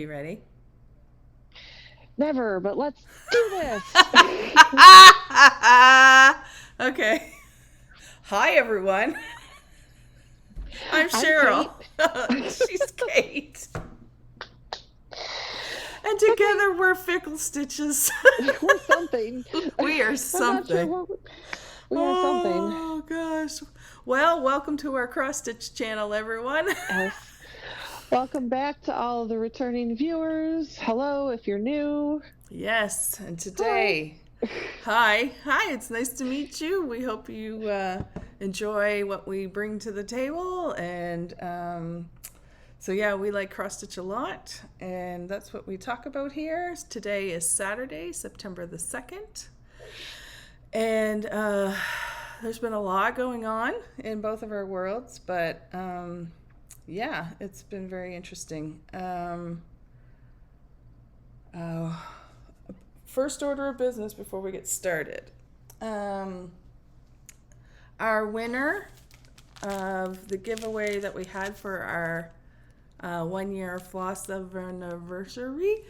you ready? Never, but let's do this. Okay. Hi, everyone. I'm I'm Cheryl. Kate. She's Kate. And together we're Fickle Stitches. We're something. We are I'm not sure something. what we are something. Oh, gosh. Well, welcome to our cross stitch channel, everyone. Yes. Welcome back to all of the returning viewers. Hello if you're new. Yes, and Hi. today, hi, it's nice to meet you. We hope you enjoy what we bring to the table, and so yeah, we like cross stitch a lot, and that's what we talk about here. Today is Saturday, September the 2nd, and there's been a lot going on in both of our worlds, but yeah, it's been very interesting. First order of business before we get started. Our winner of the giveaway that we had for our 1 year FLOSSTUBERS anniversary.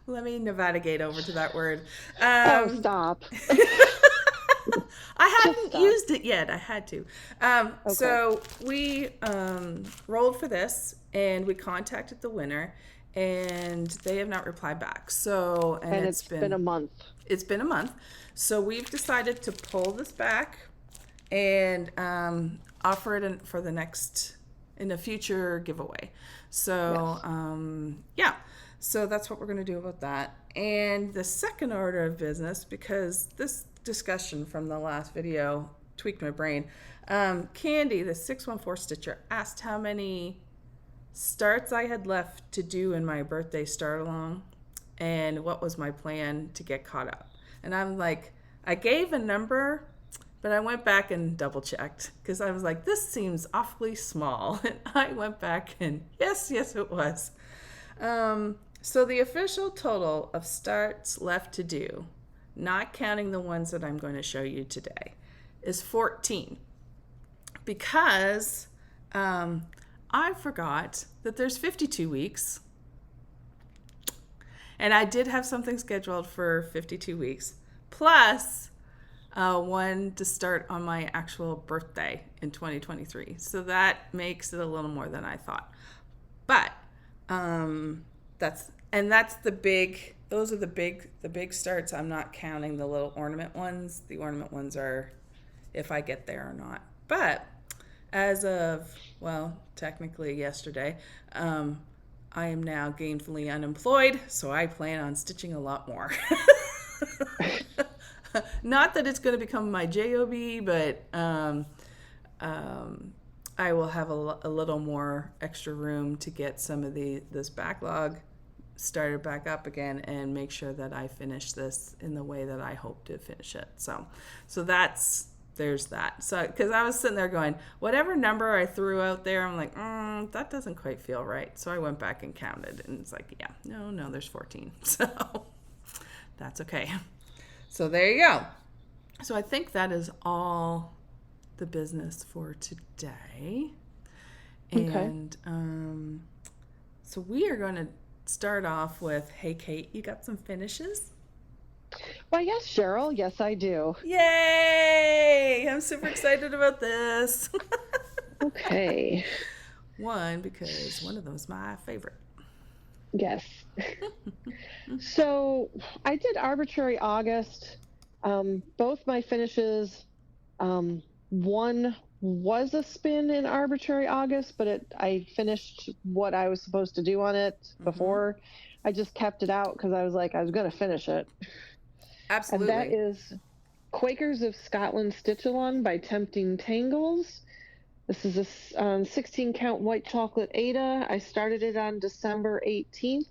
Let me navigate over to that word. Stop. I hadn't used it yet. I had to. Okay. So we rolled for this, and we contacted the winner, and they have not replied back. So and it's been a month. It's been a month. So we've decided to pull this back and offer it in a future giveaway. So yes. Yeah. So that's what we're going to do about that. And the second order of business, because this discussion from the last video tweaked my brain. Candy, the 614 Stitcher, asked how many starts I had left to do in my birthday start along and what was my plan to get caught up. And I'm like, I gave a number, but I went back and double checked because I was like, this seems awfully small. And I went back and yes, it was. So the official total of starts left to do, not counting the ones that I'm going to show you today, is 14. Because I forgot that there's 52 weeks. And I did have something scheduled for 52 weeks, plus one to start on my actual birthday in 2023. So that makes it a little more than I thought. But that's the big, those are the big starts. I'm not counting the little ornament ones. The ornament ones are if I get there or not. But as of, well, technically yesterday, I am now gainfully unemployed, so I plan on stitching a lot more. Not that it's going to become my job, but I will have a little more extra room to get some of this backlog started back up again and make sure that I finish this in the way that I hope to finish it. So there's that. So because I was sitting there going, whatever number I threw out there, I'm like, that doesn't quite feel right. So I went back and counted, and it's like, yeah, no, there's 14. So that's okay. So there you go. So I think that is all the business for today. And so we are going to start off with, hey, Kate, you got some finishes? Well, yes, Cheryl. Yes, I do. Yay! I'm super excited about this. Okay. One, because one of them is my favorite. Yes. So I did arbitrary August. Both my finishes, one was a spin in arbitrary August, but I finished what I was supposed to do on it before. I just kept it out because I was like, I was going to finish it. Absolutely. And that is Quakers of Scotland Stitch-Along by Tempting Tangles. This is a 16 count white chocolate Ada. I started it on December 18th,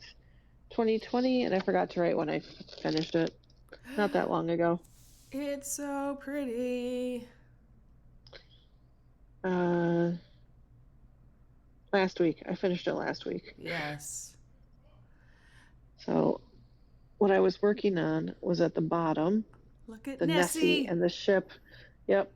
2020, and I forgot to write when I finished it. Not that long ago. It's so pretty. Last week. I finished it last week. Yes. So what I was working on was at the bottom. Look at the Nessie and the ship. Yep.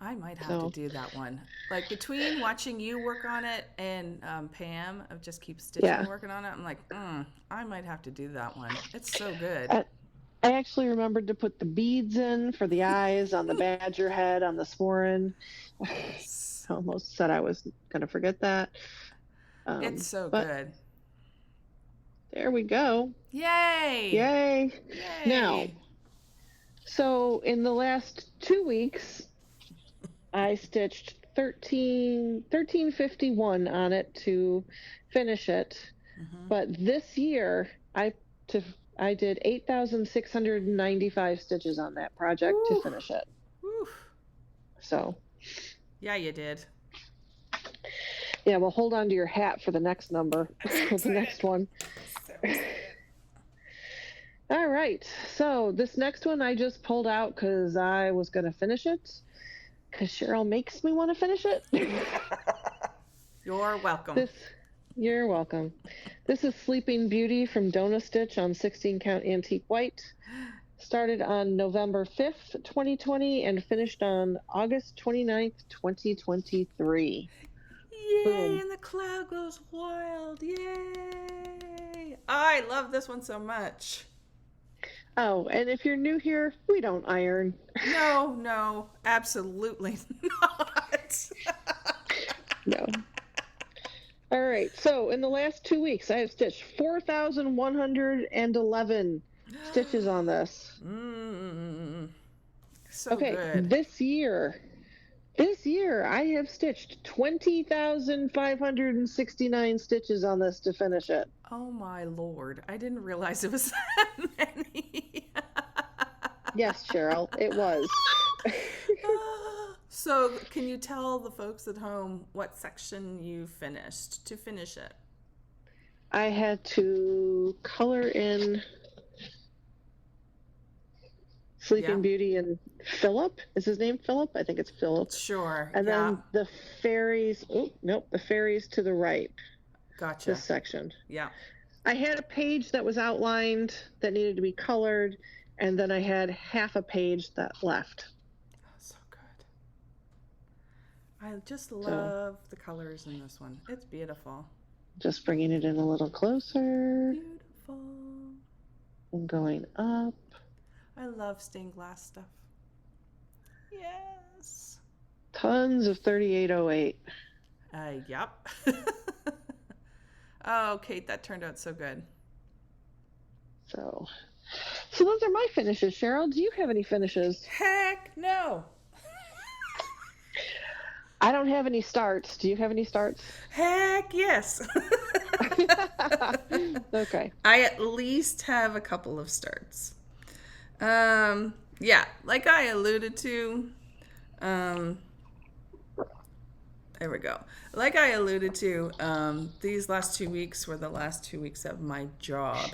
I might have So to do that one. Like between watching you work on it and Pam of Just Keep Stitching yeah. working on it, I'm like, I might have to do that one. It's so good. I actually remembered to put the beads in for the eyes on the badger head on the sporran. Yes. I almost said I was going to forget that. It's so But good. there we go. Yay! Yay. Now, Yay! so in the last 2 weeks, I stitched 1351 on it to finish it. Mm-hmm. But this year, I did 8,695 stitches on that project to finish it. Oof. So. Yeah, you did. Yeah, well, hold on to your hat for the next number, for the next one. So excited. All right, so this next one I just pulled out because I was going to finish it, because Cheryl makes me want to finish it. You're welcome. You're welcome. This is Sleeping Beauty from DoNaStitch on 16 count antique white. Started on November 5th, 2020, and finished on August 29th, 2023. Yay, Boom. and the cloud goes wild. Yay. I love this one so much. Oh, and if you're new here, we don't iron. No, absolutely not. No. All right, so in the last 2 weeks, I have stitched 4,111 stitches on this. So okay, good. This year, I have stitched 20,569 stitches on this to finish it. Oh my Lord. I didn't realize it was that many. Yes, Cheryl, it was. So can you tell the folks at home what section you finished to finish it? I had to color in Sleeping Beauty and Philip. Is his name Philip? I think it's Philip. Sure. And then the fairies. Oh, nope. The fairies to the right. Gotcha. This section. Yeah. I had a page that was outlined that needed to be colored, and then I had half a page that left. Oh, so good. I just love the colors in this one. It's beautiful. Just bringing it in a little closer. Beautiful. And going up. I love stained glass stuff. Yes. Tons of 3808. Yep. Oh, Kate, that turned out so good. So those are my finishes, Cheryl. Do you have any finishes? Heck no. I don't have any starts. Do you have any starts? Heck yes. Okay. I at least have a couple of starts. Yeah, like I alluded to, there we go. Like I alluded to, these last 2 weeks were the last 2 weeks of my job.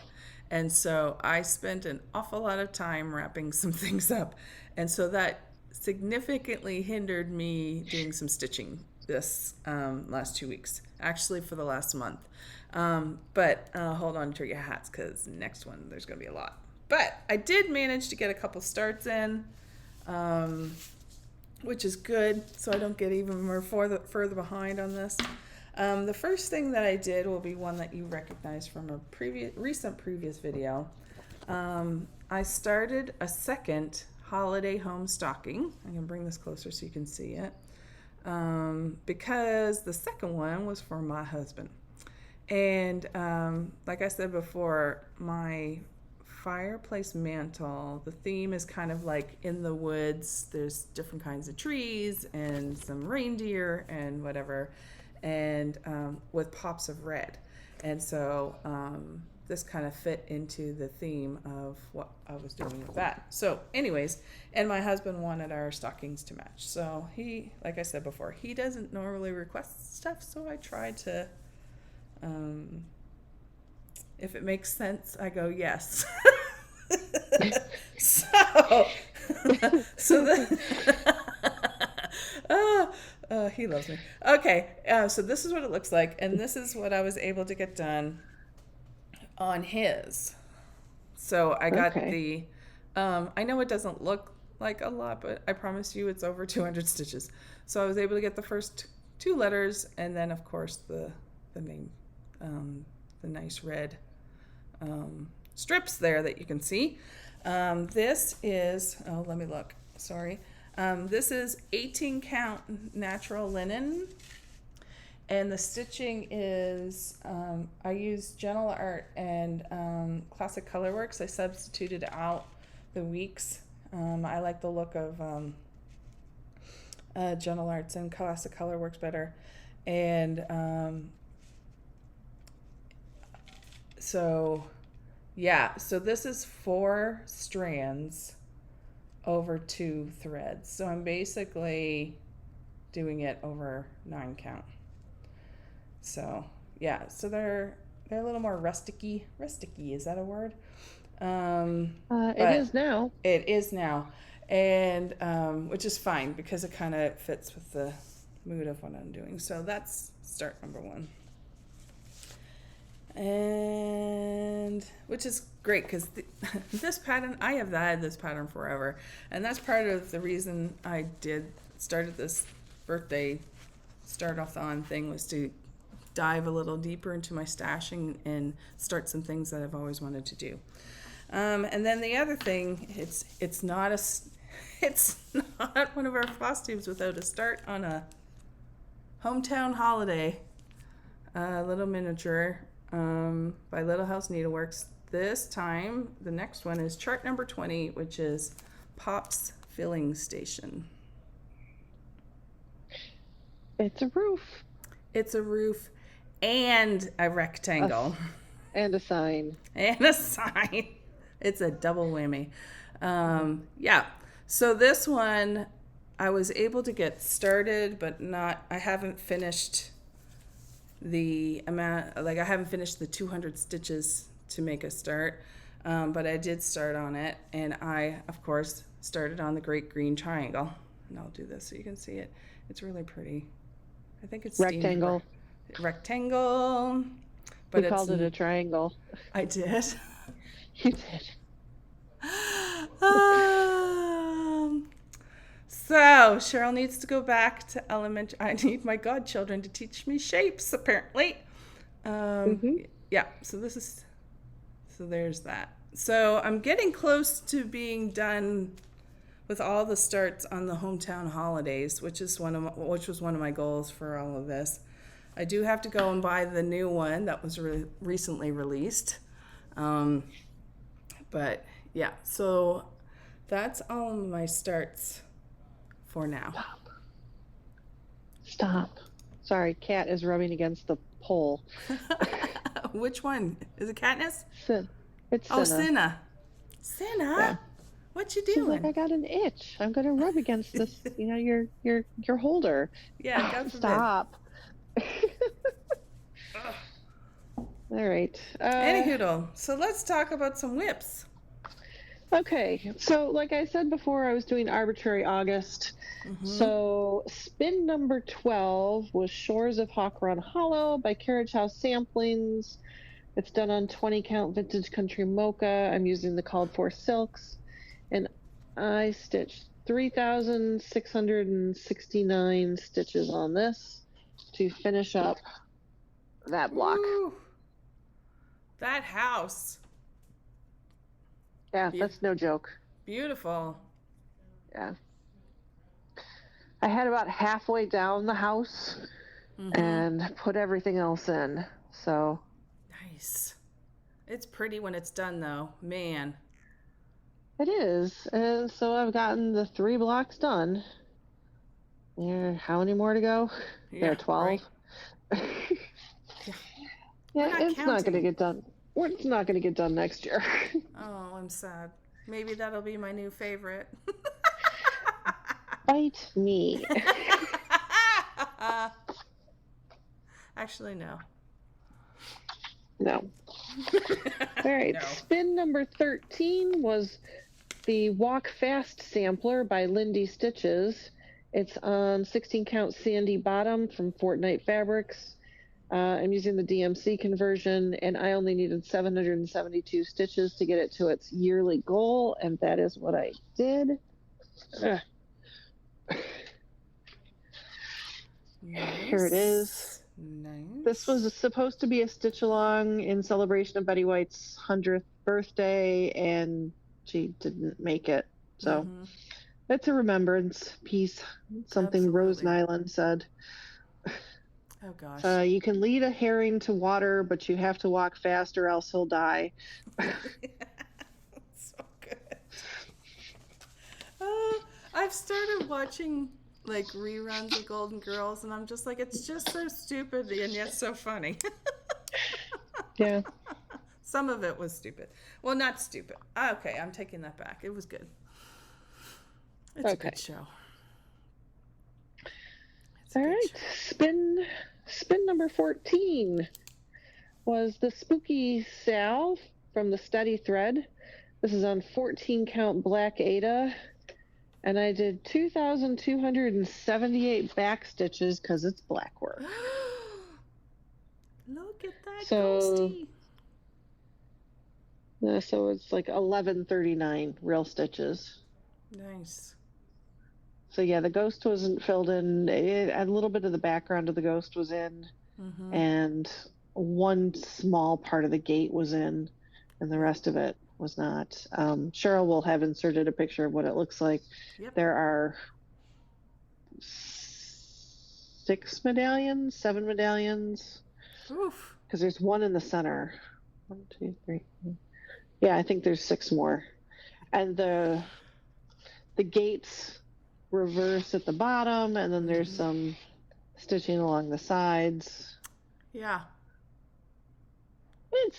And so I spent an awful lot of time wrapping some things up. And so that significantly hindered me doing some stitching this last 2 weeks, actually for the last month. But hold on to your hats because next one there's going to be a lot. But I did manage to get a couple starts in, which is good, so I don't get even more further behind on this. The first thing that I did will be one that you recognize from a recent previous video. I started a second holiday home stocking. I can bring this closer so you can see it. Because the second one was for my husband. And like I said before, my fireplace mantle, the theme is kind of like in the woods. There's different kinds of trees and some reindeer and whatever, and with pops of red. And so this kind of fit into the theme of what I was doing with that. So anyways, and my husband wanted our stockings to match. So he, like I said before, he doesn't normally request stuff, so I tried to, if it makes sense, I go yes. He loves me. Okay, so this is what it looks like, and this is what I was able to get done on his. So I got the, I know it doesn't look like a lot, but I promise you it's over 200 stitches. So I was able to get the first 2 letters, and then of course the name, the nice red strips there that you can see. This is, oh, let me look, sorry. This is 18 count natural linen, and the stitching is, I use Gentle Art and Classic Colorworks. I substituted out the weeks. I like the look of Gentle Arts and Classic Colorworks better. And so yeah, so this is 4 strands over 2 threads. So I'm basically doing it over 9 count. So yeah, so they're a little more rusticy. Rusticy, is that a word? It is now. It is now, and which is fine because it kind of fits with the mood of what I'm doing. So that's start number 1. And which is great because this pattern, I have had this pattern forever, and that's part of the reason I started this birthday start-off-on thing, was to dive a little deeper into my stashing and start some things that I've always wanted to do. And then the other thing, it's not one of our floss tubes without a start on a hometown holiday, little miniature by Little House Needleworks. This time, the next one is chart number 20, which is Pop's Filling Station. It's a roof. It's a roof and a rectangle. And a sign. And a sign. It's a double whammy. Yeah. So this one, I was able to get started, but I haven't finished the amount, like I haven't finished the 200 stitches to make a start. But I did start on it, and I, of course, started on the great green triangle. And I'll do this so you can see it. It's really pretty. I think it's rectangle. Rectangle. But you called it a triangle. I did. You did. So Cheryl needs to go back to elementary. I need my godchildren to teach me shapes, apparently. Yeah, so there's that. So I'm getting close to being done with all the starts on the hometown holidays, which was one of my goals for all of this. I do have to go and buy the new one that was recently released. But yeah, so that's all my starts for now. Stop. Sorry, cat is rubbing against the pole. Which one? Is it Katniss? It's Cinna. Oh, Cinna. Cinna? Yeah. What you doing? She's like, I got an itch. I'm gonna rub against this, your holder. Yeah, go for stop. All right. Anyhoodle, so let's talk about some whips. Okay, so like I said before, I was doing Arbitrary August. So spin number 12 was Shores of Hawk Run Hollow by Carriage House Samplings. It's done on 20 count vintage country mocha. I'm using the called for silks, and I stitched 3,669 stitches on this to finish up that block. Ooh, that house. Yeah, that's no joke. Beautiful. Yeah. I had about halfway down the house and put everything else in. So nice. It's pretty when it's done, though. Man. It is. And so I've gotten the 3 blocks done. How many more to go? There are 12. Right. Yeah, it's not going to get done. It's not going to get done next year. Oh, I'm sad. Maybe that'll be my new favorite. Bite me. Actually, no. No. All right. No. Spin number 13 was the Walk Fast sampler by Lindy Stitches. It's on 16 count sandy bottom from Fortnite Fabrics. I'm using the DMC conversion, and I only needed 772 stitches to get it to its yearly goal, and that is what I did. Ugh. Here it is. Nice. This was supposed to be a stitch along in celebration of Betty White's 100th birthday, and she didn't make it. So it's a remembrance piece. Something Rose Nyland said. Oh gosh. You can lead a herring to water, but you have to walk fast or else he'll die. So good. I've started watching like reruns of Golden Girls, and I'm just like, it's just so stupid and yet so funny. Yeah. Some of it was stupid. Well, not stupid. Okay, I'm taking that back. It was good. It's a good show. All right. Spin number 14 was the Spooky Salve from the Steady Thread. This is on 14 count black Ada. And I did 2,278 back stitches because it's black work. Look at that ghosty. So it's like 1139 real stitches. Nice. So yeah, the ghost wasn't filled in. A little bit of the background of the ghost was in, and one small part of the gate was in, and the rest of it was not. Cheryl will have inserted a picture of what it looks like. Yep. There are 7 medallions. Oof. Because there's one in the center. 1, 2, 3. Yeah, I think there's 6 more. And the gates reverse at the bottom, and then there's some stitching along the sides. Yeah. It's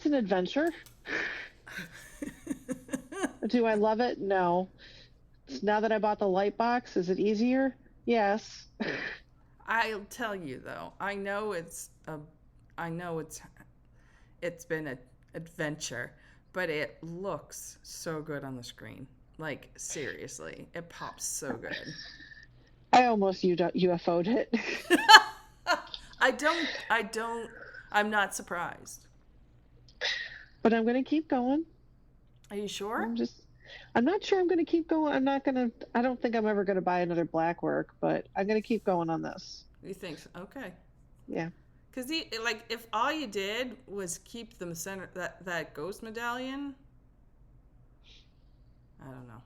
an adventure. Do I love it? No. Now that I bought the light box, is it easier? Yes. I'll tell you though, I know it's been an adventure, but it looks so good on the screen. Like seriously, it pops so good. I almost UFO'd it. I'm not surprised. But I'm going to keep going. Are you sure? I'm not sure I'm going to keep going. I don't think I'm ever going to buy another black work, but I'm going to keep going on this. You think so? Okay. Yeah. Because if all you did was keep the center, that ghost medallion, I don't know.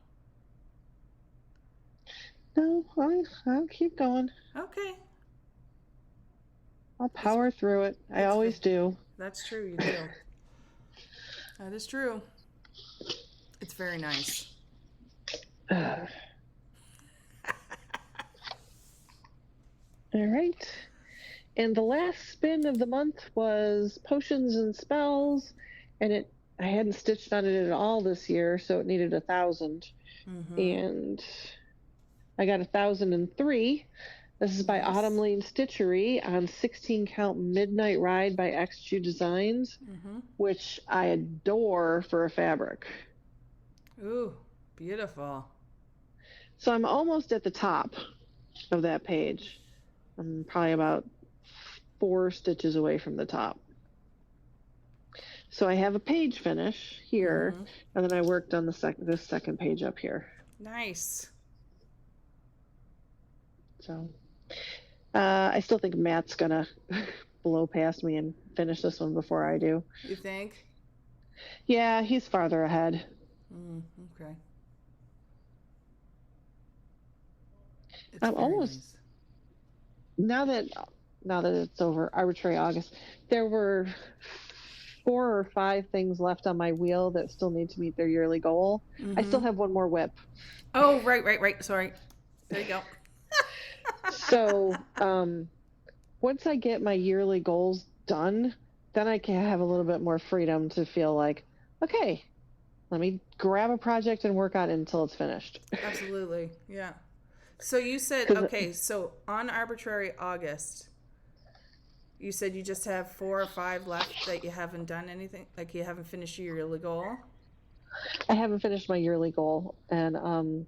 No, I'll keep going. Okay. I'll power through it. I always do. That's true, you do. That is true. It's very nice. All right. And the last spin of the month was Potions and Spells, and I hadn't stitched on it at all this year, so it needed 1,000. And I got 1,003. This is by Autumn Lane Stitchery on 16 count Midnight Ride by XQ Designs, which I adore for a fabric. Ooh, beautiful. So I'm almost at the top of that page. I'm probably about 4 stitches away from the top. So I have a page finish here, and then I worked on this second page up here. Nice. So I still think Matt's gonna blow past me and finish this one before I do. You think? Yeah, he's farther ahead. Okay. I'm almost nice. now that it's over Arbitrary August, there were 4 or 5 things left on my wheel that still need to meet their yearly goal. I still have one more whip. Oh, right. Sorry. There you go. So once I get my yearly goals done, then I can have a little bit more freedom to feel like, okay, let me grab a project and work on it until it's finished. Absolutely. Yeah. So you said, okay, so on Arbitrary August, you said you just have 4 or 5 left that you haven't done anything, like you haven't finished your yearly goal? I haven't finished my yearly goal, and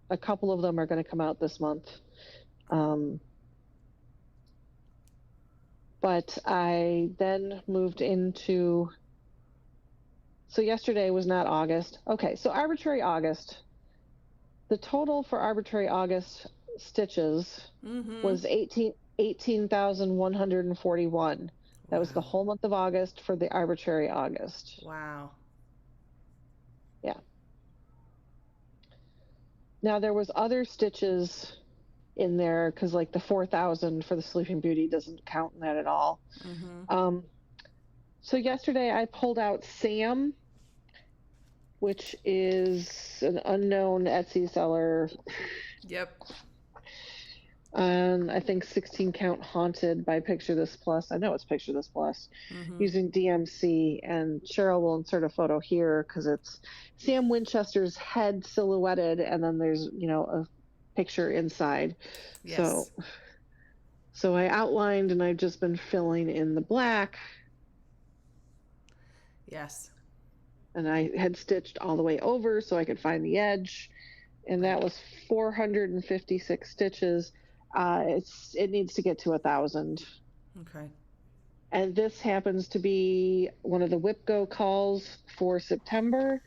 a couple of them are going to come out this month. But I then moved into So yesterday was not August. Okay, so arbitrary August. The total for arbitrary August stitches was 18,141. That was the whole month of August for the arbitrary August. Wow. Yeah. Now there was other stitches in there because like the 4,000 for the Sleeping Beauty doesn't count in that at all. So yesterday I pulled out Sam, which is an unknown Etsy seller. Yep. I think 16 count haunted by Picture This Plus. I know it's Picture This Plus, using DMC, and Cheryl will insert a photo here because it's Sam Winchester's head silhouetted, and then there's, you know, a picture inside. Yes. So I outlined, and I've just been filling in the black. Yes. And I had stitched all the way over so I could find the edge, and that was 456 stitches. It needs to get to 1,000. Okay. And this happens to be one of the Whip Go calls for September.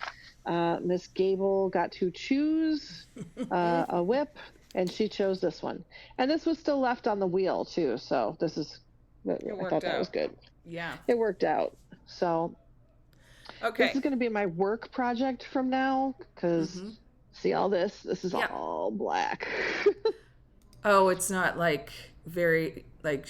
Miss Gable got to choose a whip, and she chose this one. And this was still left on the wheel too, so I thought that was good. Yeah. It worked out. So okay. This is going to be my work project from now, because see all this? This is all black. Oh, it's not like very like.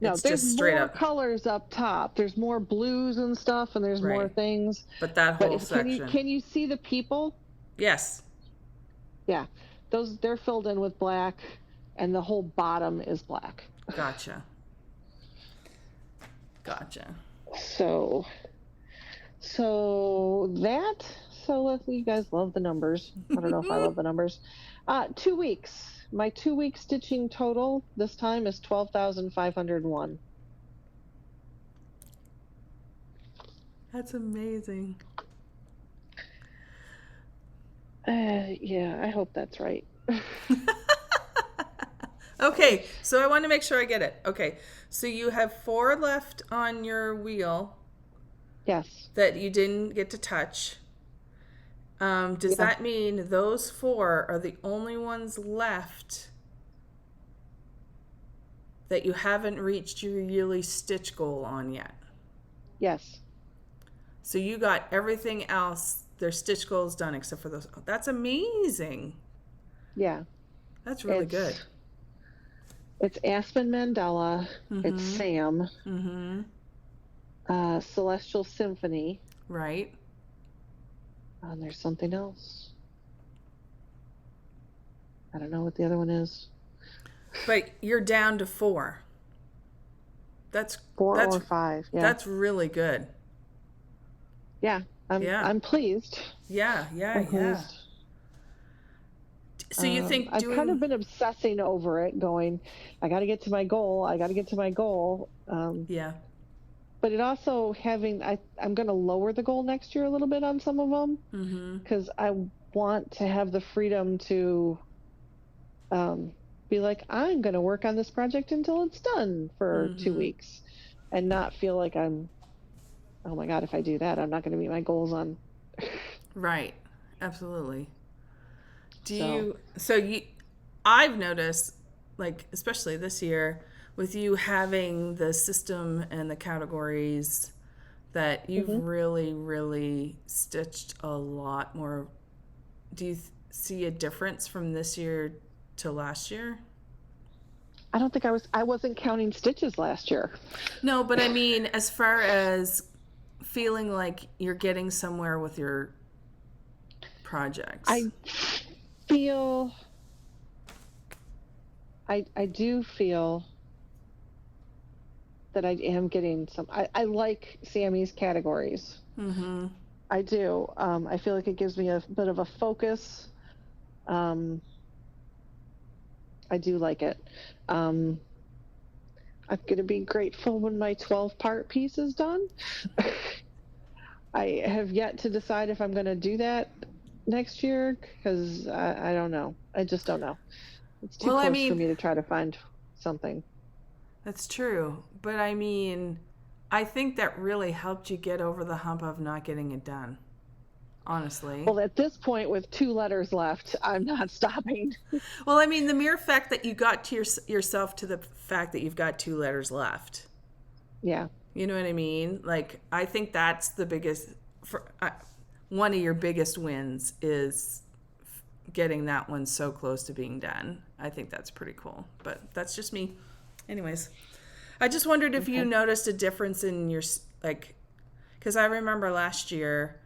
No, it's there's just straight more up colors up top. There's more blues and stuff, and there's more things. But that whole section. Can you see the people? Yes. Yeah, they're filled in with black, and the whole bottom is black. Gotcha. So you guys love the numbers. I don't know if I love the numbers. 2 weeks. My 2 week stitching total this time is 12,501. That's amazing. Yeah, I hope that's right. Okay, so I want to make sure I get it. Okay, so you have 4 left on your wheel. Yes. That you didn't get to touch. Does that mean those 4 are the only ones left that you haven't reached your yearly stitch goal on yet? Yes. So you got everything else, their stitch goals done except for those. That's amazing. Yeah. That's really good. It's Aspen Mandela. It's Sam. Celestial Symphony. Right. And there's something else. I don't know what the other one is. But you're down to 4. That's 4 or 5. Yeah. That's really good. Yeah. I'm pleased. Yeah. So you think I've kind of been obsessing over it, going, I got to get to my goal. Yeah. But it also I'm going to lower the goal next year a little bit on some of them, because I want to have the freedom to be like, I'm going to work on this project until it's done for 2 weeks, and not feel like oh my God, if I do that, I'm not going to meet my goals on. Right. Absolutely. I've noticed, like, especially this year, with you having the system and the categories, that you've really, really stitched a lot more. Do you see a difference from this year to last year? I don't think I wasn't counting stitches last year. No, but I mean, as far as feeling like you're getting somewhere with your projects. I do feel that I am getting some. I like Sammy's categories. I do. I feel like it gives me a bit of a focus. I do like it. I'm going to be grateful when my 12-part piece is done. I have yet to decide if I'm going to do that next year, because I don't know. I just don't know. It's too close for me to try to find something. That's true. But I mean, I think that really helped you get over the hump of not getting it done. Honestly. Well, at this point, with 2 letters left, I'm not stopping. Well, I mean, the mere fact that you got to yourself to the fact that you've got 2 letters left. Yeah. You know what I mean? Like, I think that's the biggest, one of your biggest wins is getting that one so close to being done. I think that's pretty cool. But that's just me. Anyways, I just wondered if you noticed a difference in your, like, because I remember last year,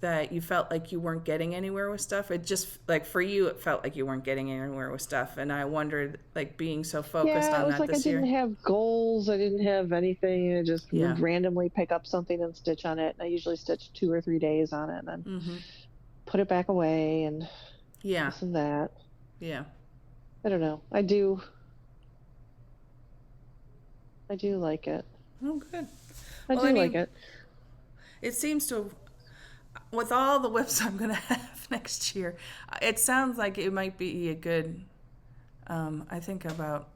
that you felt like you weren't getting anywhere with stuff. It just, like, for you, it felt like you weren't getting anywhere with stuff. And I wondered, like, being so focused on that this year. I didn't have goals. I didn't have anything. I just would randomly pick up something and stitch on it. And I usually stitch 2 or 3 days on it and then put it back away and this and that. Yeah. I don't know. I do like it. Oh, good. I do like it. It seems to, with all the whips I'm going to have next year, it sounds like it might be a good, I think about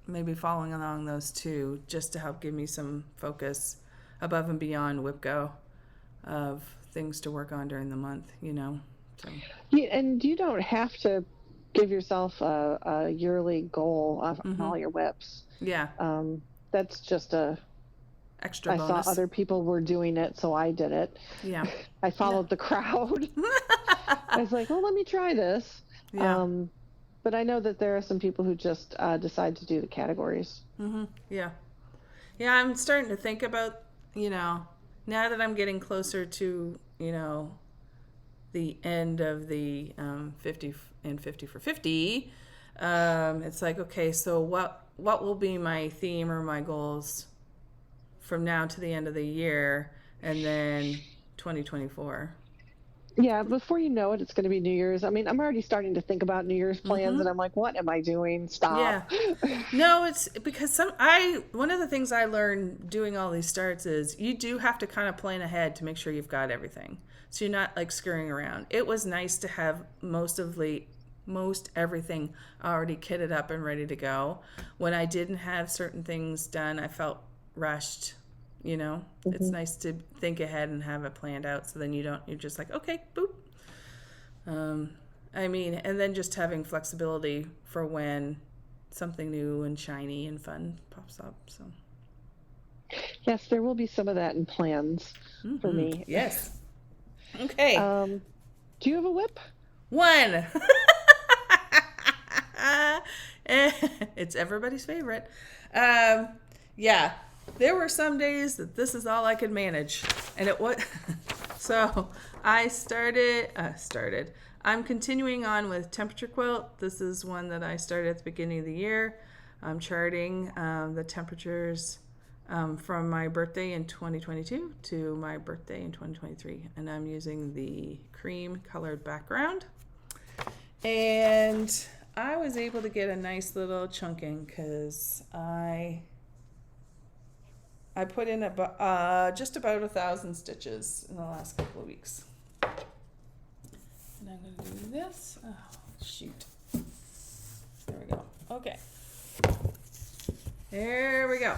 maybe following along those 2 just to help give me some focus above and beyond WhipGo of things to work on during the month, you know. So. Yeah, and you don't have to give yourself a yearly goal on all your whips. Yeah. That's just a extra bonus. I saw other people were doing it, so I did it. Yeah. I followed the crowd. I was like, well, let me try this. Yeah. But I know that there are some people who just decide to do the categories. Yeah. Yeah, I'm starting to think about, you know, now that I'm getting closer to, you know, the end of the 50 and 50 for 50, it's like, okay, so what will be my theme or my goals from now to the end of the year and then 2024? Yeah, before you know it, it's going to be New Year's. I mean, I'm already starting to think about New Year's plans, and I'm like, what am I doing? Stop. Yeah. No, it's because one of the things I learned doing all these starts is you do have to kind of plan ahead to make sure you've got everything. So you're not like scurrying around. It was nice to have most everything already kitted up and ready to go. When I didn't have certain things done, I felt rushed. You know, it's nice to think ahead and have it planned out, so then you're just like, okay, boop. I mean, and then just having flexibility for when something new and shiny and fun pops up. So yes, there will be some of that in plans for me. Yes. Okay. Do you have a whip? One. It's everybody's favorite. Yeah. There were some days that this is all I could manage, and it was. So I started. I'm continuing on with Temperature Quilt. This is one that I started at the beginning of the year. I'm charting the temperatures from my birthday in 2022 to my birthday in 2023, and I'm using the cream colored background. And I was able to get a nice little chunking because I put in just about 1,000 stitches in the last couple of weeks. And I'm going to do this. Oh, shoot. There we go. Okay. There we go.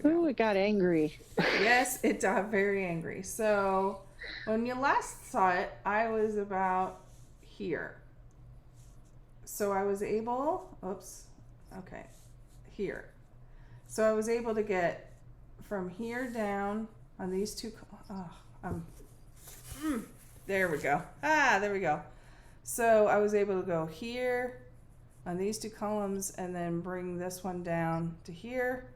Ooh, it got angry. Yes, it got very angry. So when you last saw it, I was about here. So I was able, here. So I was able to get from here down on these two, there we go. There we go. So I was able to go here on these 2 columns and then bring this one down to here.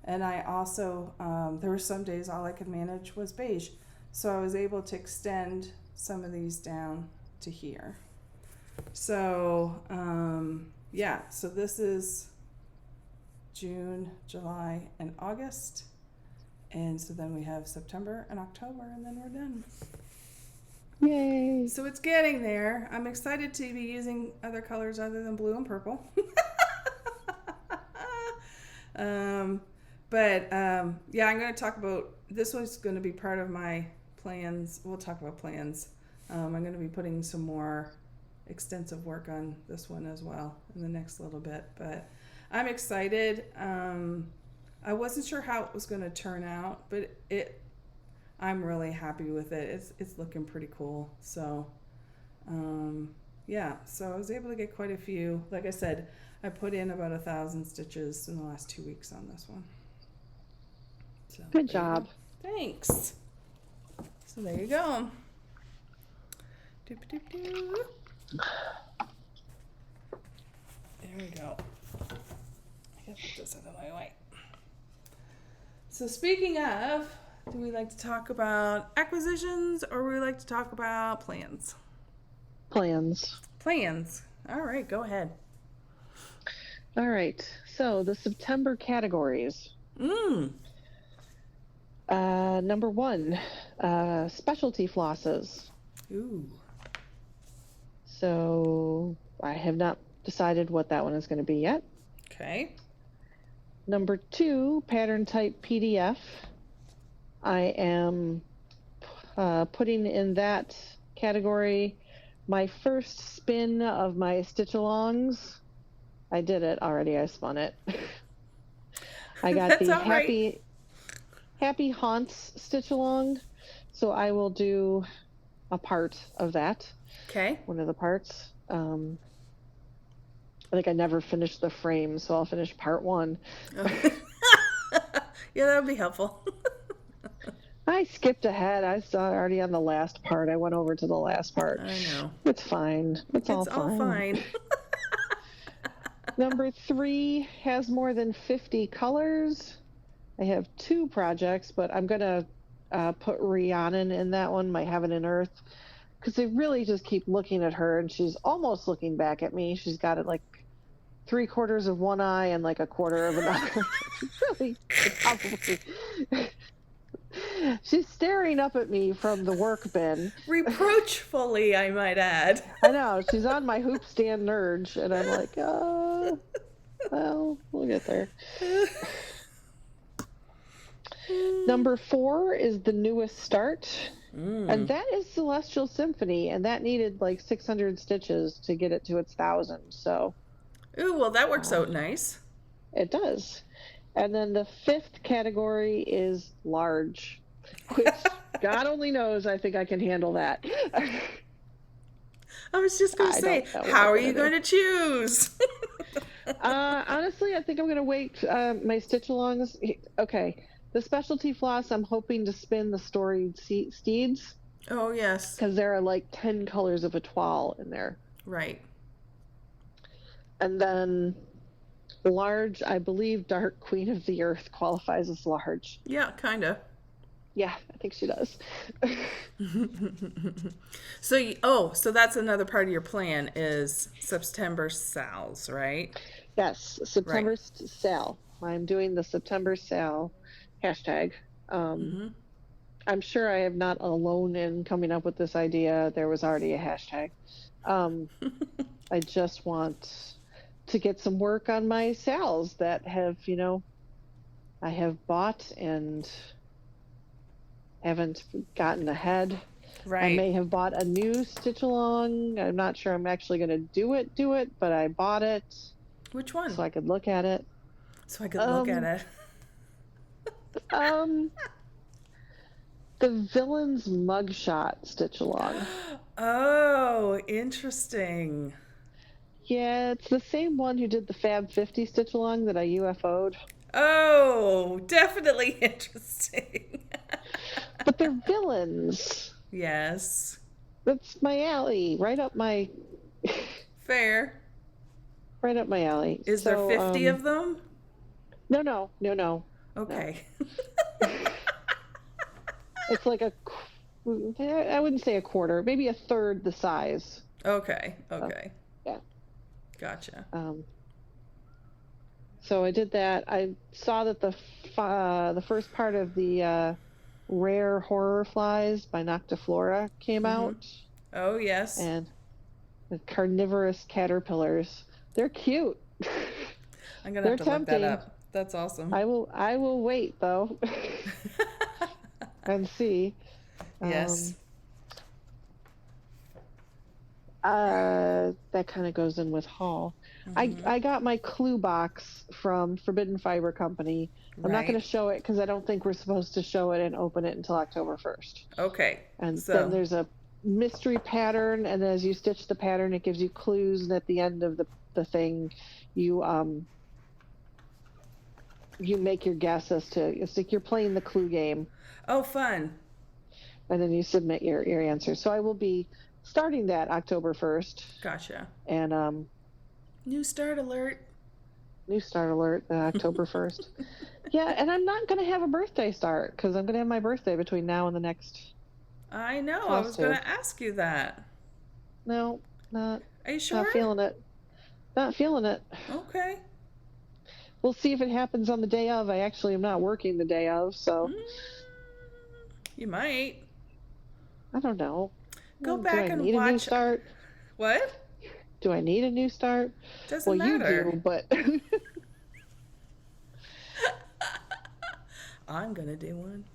And I also, there were some days all I could manage was beige. So I was able to extend some of these down to here. So, yeah, so this is June, July, and August. And so then we have September and October, and then we're done. Yay. So it's getting there. I'm excited to be using other colors other than blue and purple. Yeah, I'm going to talk about, this one's going to be part of my plans. We'll talk about plans. I'm going to be putting some more extensive work on this one as well in the next little bit. But I'm excited. I wasn't sure how it was going to turn out, but I'm really happy with it. It's looking pretty cool. So, yeah, so I was able to get quite a few. Like I said, I put in about 1,000 stitches in the last 2 weeks on this one. So, Good job. Thanks. So there you go. Doop, doop, doop. There we go. I gotta put this out of my way. So speaking of, do we like to talk about acquisitions or would we like to talk about plans? Plans. Plans. All right, go ahead. All right. So the September categories. Number 1, specialty flosses. Ooh. So I have not decided what that one is going to be yet. Okay. Number 2, pattern type PDF. I am putting in that category my first spin of my stitch-alongs. I did it already. I spun it. I got That's the all right. Happy Haunts stitch-along. So I will do a part of that. Okay. One of the parts. I think I never finished the frame, so I'll finish part 1. Yeah, that would be helpful. I skipped ahead. I was already on the last part. I went over to the last part. I know. It's fine. It's all fine. Number 3 has more than 50 colors. I have 2 projects, but I'm going to put Rhiannon in that one, my Heaven and Earth, because I really just keep looking at her, and she's almost looking back at me. She's got it like 3/4 of one eye and like 1/4 of another. Really, probably. She's staring up at me from the work bin. Reproachfully, I might add. I know. She's on my hoop stand Nerge, and I'm like, oh, well, we'll get there. Number 4 is the newest start. And that is Celestial Symphony, and that needed like 600 stitches to get it to its 1,000. So, Ooh, well, that works out nice. It does. And then the 5th category is large, which God only knows I think I can handle that. I was just going to say, how are you going to choose? Honestly, I think I'm going to wait my stitch-alongs. Okay, the specialty floss, I'm hoping to spin the storied steeds. Oh, yes. Because there are like 10 colors of etoile in there. Right. And then large, I believe Dark Queen of the Earth qualifies as large. Yeah, kind of. Yeah, I think she does. So that's another part of your plan is September sales, right? Yes, September sale. I'm doing the September sale hashtag. I'm sure I am not alone in coming up with this idea. There was already a hashtag. I just want to get some work on my sales that have, I have bought and haven't gotten ahead. Right. I may have bought a new stitch along. I'm not sure I'm actually going to do it, but I bought it. Which one? So I could look at it. The Villain's Mugshot stitch along. Oh, interesting. Yeah, it's the same one who did the Fab 50 stitch along that I UFO'd. Oh, definitely interesting. But they're villains. Yes. That's my alley. Right up my... Fair. Right up my alley. Is there 50 of them? No. Okay. No. It's like I wouldn't say 1/4, maybe 1/3 the size. Okay. Yeah. Gotcha. So I did that. I saw that the first part of the Rare Horror Flies by Noctiflora came out. Oh, yes. And the carnivorous caterpillars. They're cute. I'm going to have to look that up. That's awesome. I will wait, though. And see. Yes. That kind of goes in with haul. I got my clue box from Forbidden Fiber Company. I'm not going Right. to show it because I don't think we're supposed to show it and open it until October 1st. Okay. And then So, there's a mystery pattern, and as you stitch the pattern, it gives you clues, and at the end of the thing, you you make your guess as to, it's like you're playing the clue game, oh, fun. and then you submit your answer. So I will be starting that October 1st, Gotcha. and New start alert. new start alert, October 1st. Yeah, and I'm not going to have a birthday start because I'm going to have my birthday between now and the next I know. I was going FLOSSTUBE. to ask you that. No, not Are you not sure? feeling it. Not feeling it. Okay. We'll see if it happens on the day of. I actually am not working the day of, so Mm, you might. I don't know. Go Do back I and need a new watch. start? What? Do I need a new start? Doesn't Well, matter. you do, but I'm going to do one.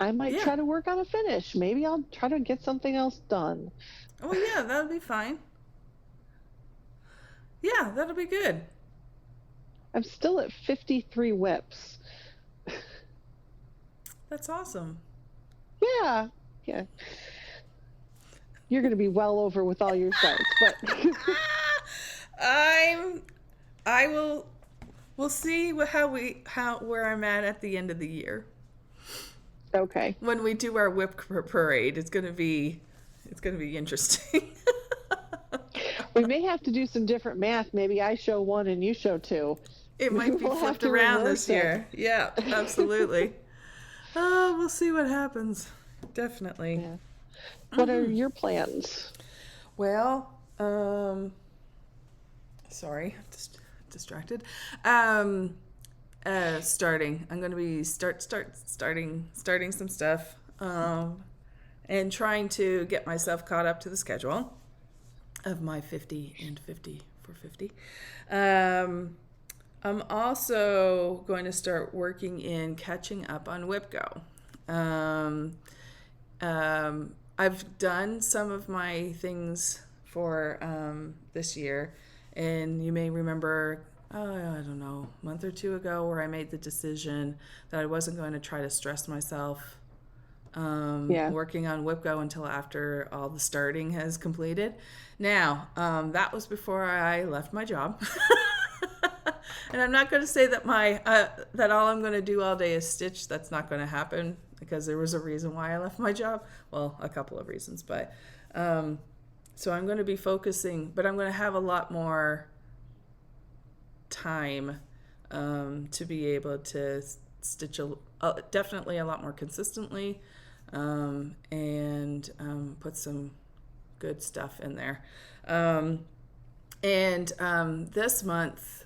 I might Yeah. try to work on a finish. Maybe I'll try to get something else done. Oh, yeah, that'll be fine. Yeah, that'll be good. I'm still at 53 whips. That's awesome. Yeah, yeah. You're going to be well over with all your starts, but I will. We'll see where I'm at the end of the year okay. when we do our whip parade. It's gonna be interesting. We may have to do some different math. Maybe I show one and you show two. It might be We'll have flipped to around reverse this it. year. Yeah, absolutely. Oh, we'll see what happens. Definitely. Yeah. What are your plans? Well, sorry, distracted. Starting. I'm going to be starting some stuff, and trying to get myself caught up to the schedule of my 50 and 50 for 50. I'm also going to start working in catching up on WhipGo. I've done some of my things for this year, and you may remember, I don't know, a month or two ago, where I made the decision that I wasn't going to try to stress myself working on WhipGo until after all the starting has completed. Now, that was before I left my job. And I'm not going to say that that all I'm going to do all day is stitch. That's not going to happen, because there was a reason why I left my job. Well, a couple of reasons, but so I'm going to be focusing, but I'm going to have a lot more time to be able to stitch definitely a lot more consistently, and put some good stuff in there. And this month,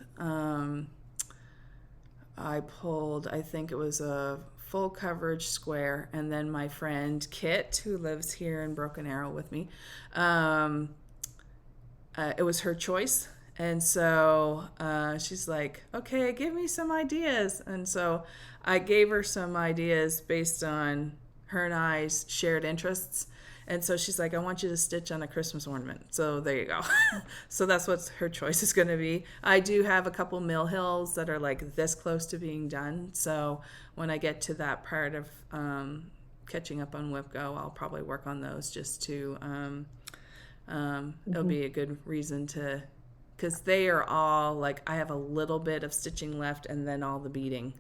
I pulled, I think it was a full coverage square, and then my friend Kit, who lives here in Broken Arrow with me, it was her choice. And so she's like, okay, give me some ideas. And so I gave her some ideas based on her and I's shared interests. And so she's like, I want you to stitch on a Christmas ornament. So there you go. So that's what her choice is going to be. I do have a couple mill hills that are like this close to being done. So when I get to that part of catching up on WhipGo, I'll probably work on those just to, it'll be a good reason to, because they are all like, I have a little bit of stitching left and then all the beading.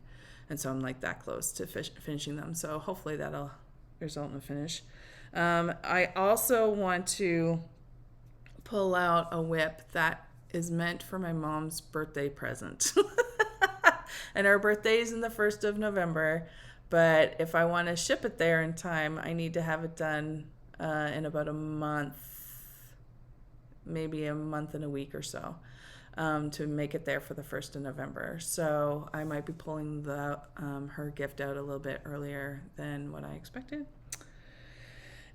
And so I'm like that close to finishing them. So hopefully that'll result in a finish. I also want to pull out a whip that is meant for my mom's birthday present. And her birthday is in the 1st of November. But if I want to ship it there in time, I need to have it done in about a month, maybe a month and a week or so, to make it there for the 1st of November. So I might be pulling her gift out a little bit earlier than what I expected.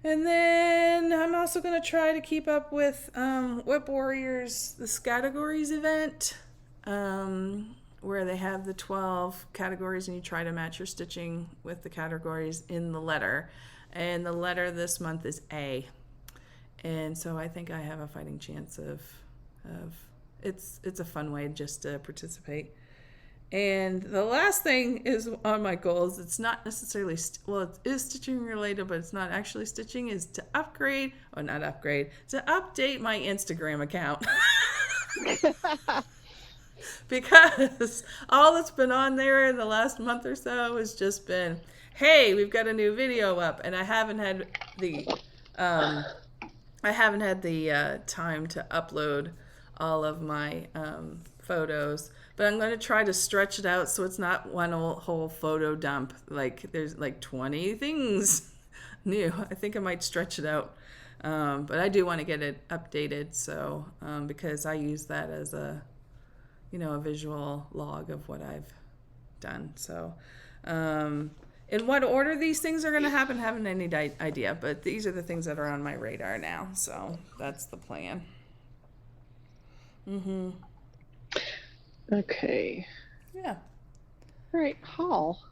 And then I'm also going to try to keep up with Whip Warriors, the categories event, where they have the 12 categories and you try to match your stitching with the categories in the letter. And the letter this month is A. And so I think I have a fighting chance of it's a fun way just to participate. And the last thing is on my goals. It's not necessarily, it is stitching related, but it's not actually stitching, is to upgrade, or not upgrade, to update my Instagram account. Because all that's been on there in the last month or so has just been, hey, we've got a new video up, and I haven't had the time to upload all of my photos, but I'm going to try to stretch it out so it's not one whole photo dump. Like there's like 20 things new. I think I might stretch it out, but I do want to get it updated. So because I use that as a visual log of what I've done. So in what order these things are going to happen, I haven't any idea, but these are the things that are on my radar now. So that's the plan. Mm-hmm. Okay. Yeah. All right, haul.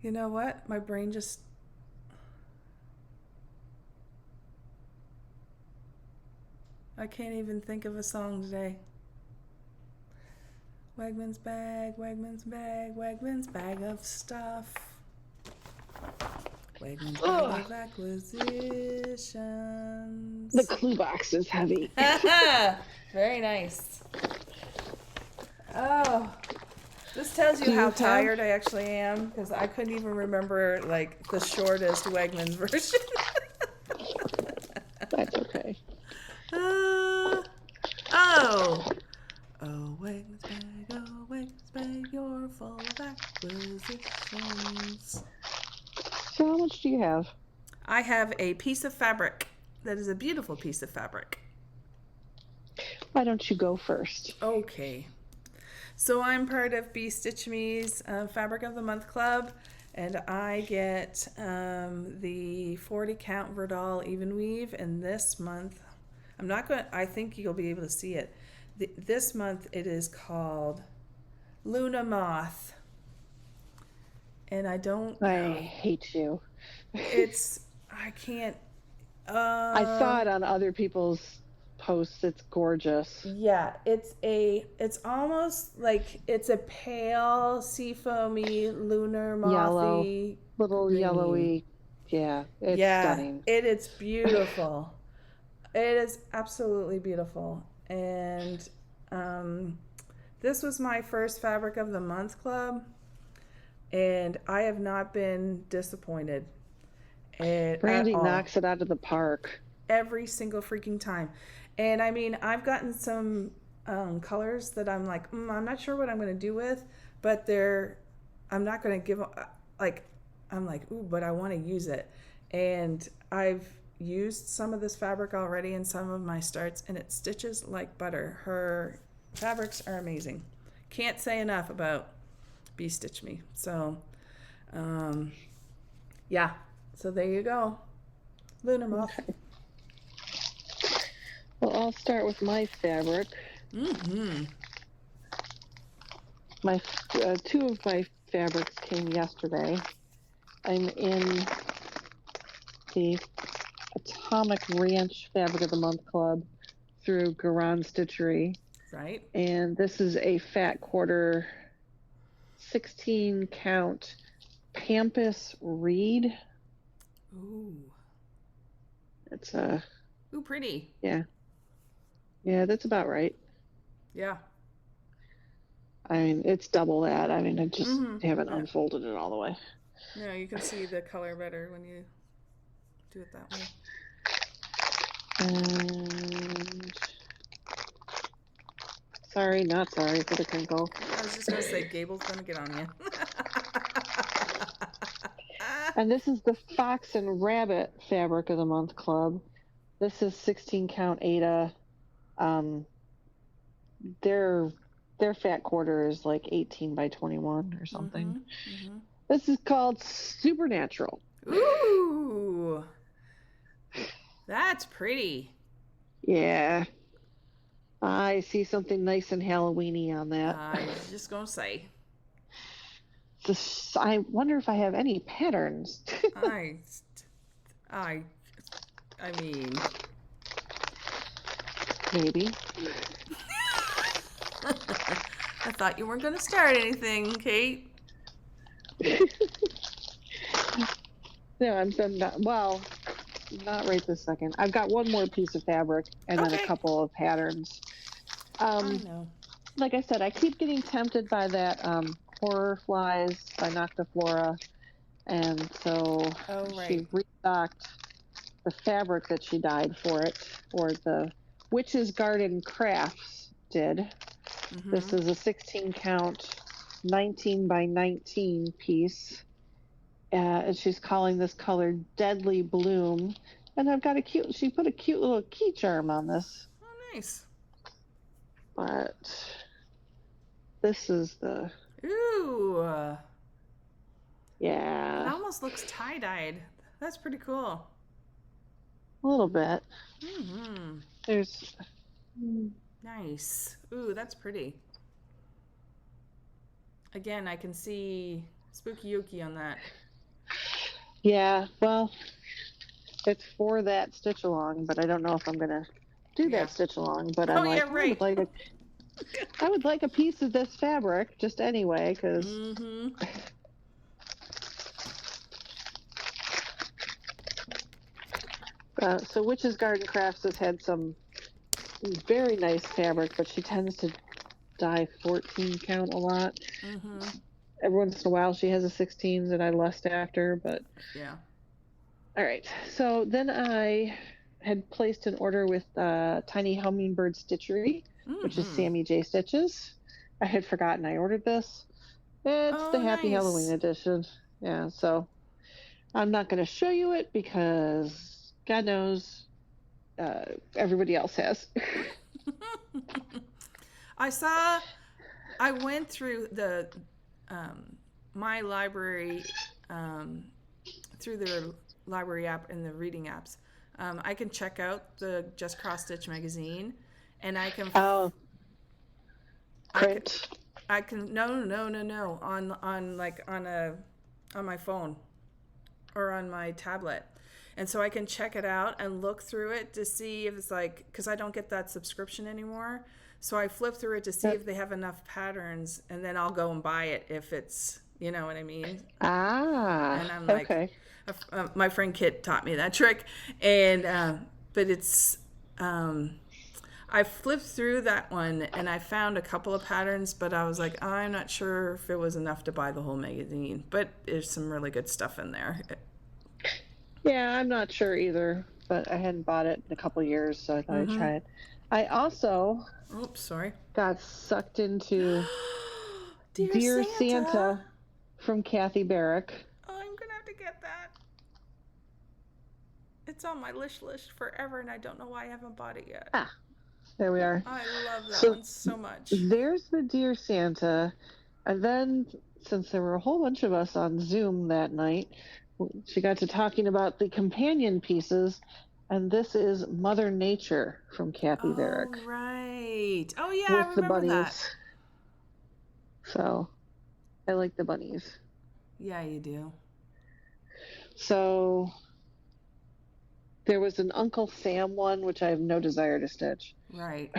You know what? My brain just... I can't even think of a song today. Wegman's bag, Wegman's bag, Wegman's bag of stuff. Wegman's bag of acquisitions. The clue box is heavy. Very nice. Oh, this tells you how tired I actually am, because I couldn't even remember like the shortest Wegmans version. That's okay. Oh, Wegman's bag, you're full of acquisitions. So how much do you have? I have a piece of fabric that is a beautiful piece of fabric. Why don't you go first? Okay. So I'm part of Stitchery's Fabric of the Month Club, and I get the 40 count Verdal even weave. And this month, I think you'll be able to see it. This month it is called Luna Moth. And I hate you. I can't. I saw it on other people's posts. It's gorgeous. Yeah, it's almost like it's a pale seafoamy lunar mothy yellow, little green. Yellowy. Yeah, it's stunning. It's beautiful. It is absolutely beautiful. And this was my first Fabric of the Month club, and I have not been disappointed. Brandy knocks it out of the park every single freaking time. And I mean, I've gotten some colors that I'm like, I'm not sure what I'm going to do with, but I'm not going to give, I'm like, ooh, but I want to use it. And I've used some of this fabric already in some of my starts, and it stitches like butter. Her fabrics are amazing. Can't say enough about Stitch Me. So, yeah. So there you go. Lunar Moth. Okay. Well, I'll start with my fabric. Mm-hmm. My two of my fabrics came yesterday. I'm in the Atomic Ranch Fabric of the Month Club through Stitchery. Right. And this is a fat quarter 16 count Pampas Reed. Ooh. It's Ooh, pretty. Yeah. Yeah, that's about right. Yeah. I mean, it's double that. I mean, I just haven't unfolded it all the way. No, you can see the color better when you do it that way. And sorry, not sorry for the crinkle. I was just going to say, Gable's going to get on you. And this is the Fox and Rabbit Fabric of the Month Club. This is 16 count Ada. Their fat quarter is like 18 by 21 or something. Mm-hmm. This is called Supernatural. Ooh, that's pretty. Yeah. I see something nice and Halloween-y on that. I was just going to say. I wonder if I have any patterns. I I mean, maybe. I thought you weren't going to start anything, Kate. No, I'm not. Well, not right this second. I've got one more piece of fabric and then a couple of patterns. I know. Like I said, I keep getting tempted by that Horror Flies by Noctiflora, and so she restocked the fabric that she dyed for it, or the Witch's Garden Crafts did. Mm-hmm. This is a 16 count, 19 by 19 piece. And she's calling this color Deadly Bloom. And I've got she put a cute little key charm on this. Oh, nice. But this is the... Ooh. Yeah. It almost looks tie-dyed. That's pretty cool. A little bit. Mm-hmm. There's... Nice. Ooh, that's pretty. Again, I can see Spooky Yuki on that. Yeah, well, it's for that stitch along, but I don't know if I'm gonna do that stitch along. But I'm like, I would like a piece of this fabric just anyway, because. Mm-hmm. So Witch's Garden Crafts has had some very nice fabric, but she tends to dye 14 count a lot. Mm-hmm. Every once in a while she has a 16 that I lust after, but yeah. All right, so then I had placed an order with Tiny Hummingbird Stitchery, which is Sammy J Stitches. I had forgotten I ordered this. It's the Happy Halloween edition. Yeah, so I'm not going to show you it because God knows everybody else has. I went through the my library through their library app and the reading apps. I can check out the Just Cross Stitch magazine, and I can I can no on my phone or on my tablet. And so I can check it out and look through it to see if it's like, because I don't get that subscription anymore. So I flip through it to see if they have enough patterns, and then I'll go and buy it if it's, you know what I mean? And I'm like, okay. My friend Kit taught me that trick. And, but it's, I flipped through that one and I found a couple of patterns, but I was like, I'm not sure if it was enough to buy the whole magazine, but there's some really good stuff in there. Yeah, I'm not sure either, but I hadn't bought it in a couple years, so I thought I'd try it. I also got sucked into Dear Santa from Kathy Barrick. Oh, I'm going to have to get that. It's on my wish list forever, and I don't know why I haven't bought it yet. There we are. I love that one so much. There's the Dear Santa, and then since there were a whole bunch of us on Zoom that night, she got to talking about the companion pieces, and this is Mother Nature from Kathy Barrick. Oh, right. Oh, yeah, with I remember the bunnies. That. So, I like the bunnies. Yeah, you do. So, there was an Uncle Sam one, which I have no desire to stitch. Right.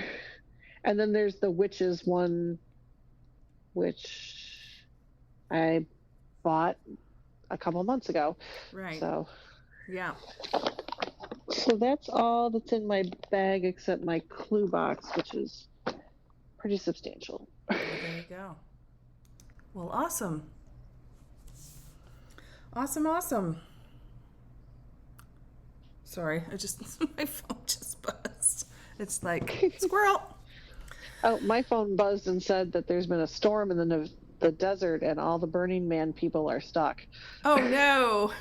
And then there's the witches one, which I bought a couple months ago. Right. So, yeah. So that's all that's in my bag except my clue box, which is pretty substantial. There you go. Well, awesome. Awesome. Sorry, my phone just buzzed. It's like, squirrel. Oh, my phone buzzed and said that there's been a storm in the desert and all the Burning Man people are stuck. Oh, no.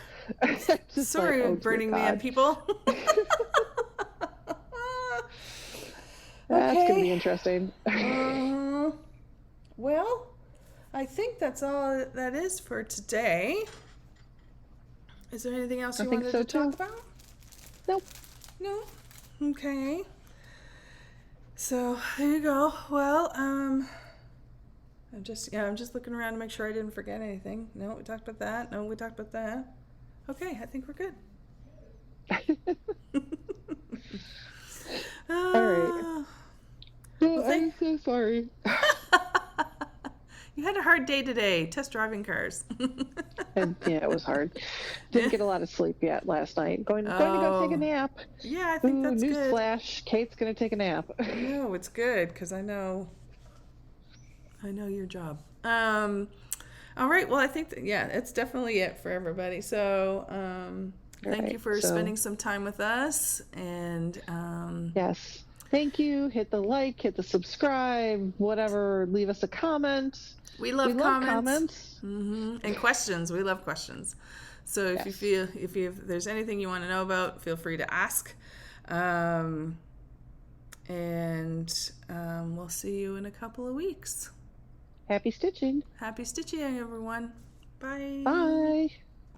Sorry, like, Burning Man people. That's going to be interesting. Well, I think that's all that is for today. Is there anything else you wanted to talk about? Nope. No? Okay. So, there you go. Well, I'm just looking around to make sure I didn't forget anything. No, we talked about that. No, we talked about that. Okay, I think we're good. All right. Oh, No, well, I'm so sorry. you had a hard day today, test driving cars. And yeah, it was hard. Didn't get a lot of sleep yet last night. Going to go take a Oh, nap. yeah, I think Ooh, that's good. newsflash, Kate's gonna take a nap. No, it's good because I know your job. All right. Well, I think that, yeah, it's definitely it for everybody. So, thank you Right, for so spending some time with us. And yes. Thank you. Hit the like, hit the subscribe, whatever. Leave us a comment. we We love love comments. comments. And questions. We love questions. So if you Yes. feel if there's anything you want to know about, feel free to ask. And we'll see you in a couple of weeks. Happy stitching. Happy stitching, everyone. Bye. Bye.